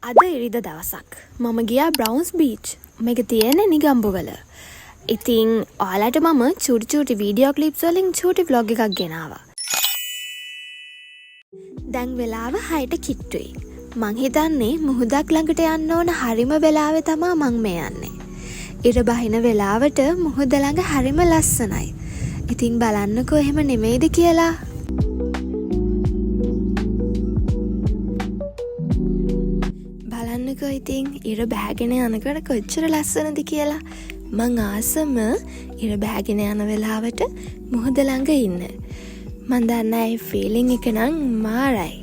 අද ඉරිද දවසක් මම ගියා බ්‍රවුන්ස් බීච්. මේක තියෙන්නේ නිගම්බුවල. ඉතින් ඔයාලට මම චූටි වීඩියෝ ක්ලිප්ස් වලින් චූටි vlog එකක් ගෙනාවා. දැන් වෙලාව 6ට කිට්ටුයි. මං හිතන්නේ මුහුදක් ළඟට යන්න ඕන හරිම වෙලාවේ තමයි මං මේ යන්නේ. ඉර බහින වෙලාවට මුහුද ළඟ හරිම ලස්සනයි. ඉතින් බලන්නකෝ එහෙම නෙමෙයිද කියලා. බලන්නකෝ ඉතින් ඉර බෑගෙන යනකොට කොච්චර ලස්සනද කියලා. මං ආසම ඉර බෑගෙන යන වෙලාවට මුහුද ළඟ ඉන්න. මන් දන්නේ ඒ ෆීලිං එක නම් මාරයි.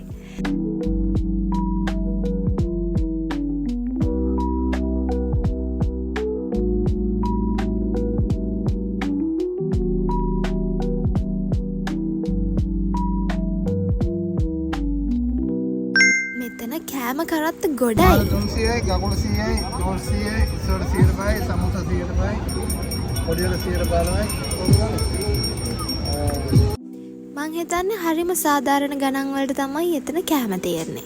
මෙතන කෑම කරත්ත ගොඩයි. 300යි ගගුල 100යි ගෝල් 100යි ඉස්සර 100යි සමුසා 100යි පොඩියල 100යි. මං හිතන්නේ හරිම සාධාරණ ගණන් වලට තමයි එතන කෑම තියෙන්නේ.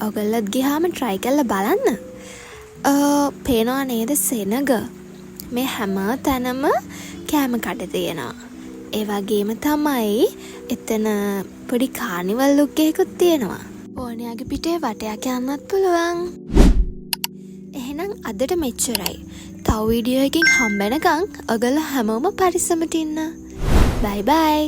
ඔයගොල්ලොත් ගියාම try කරලා බලන්න. පේනවා නේද සෙනග? මේ හැම තැනම කෑම කඩ තියෙනවා. ඒ වගේම තමයි එතන පොඩි කානිවල් ලුක් එකකුත් තියෙනවා. ඕනෑගේ පිටේ වටයක් යන්නත් පුළුවන්. එහෙනම් අදට මෙච්චරයි. තව වීඩියෝ එකකින් හම්බෙනකන් ඔයගොල්ලෝ හැමෝම පරිස්සමට ඉන්න. බයි බයි.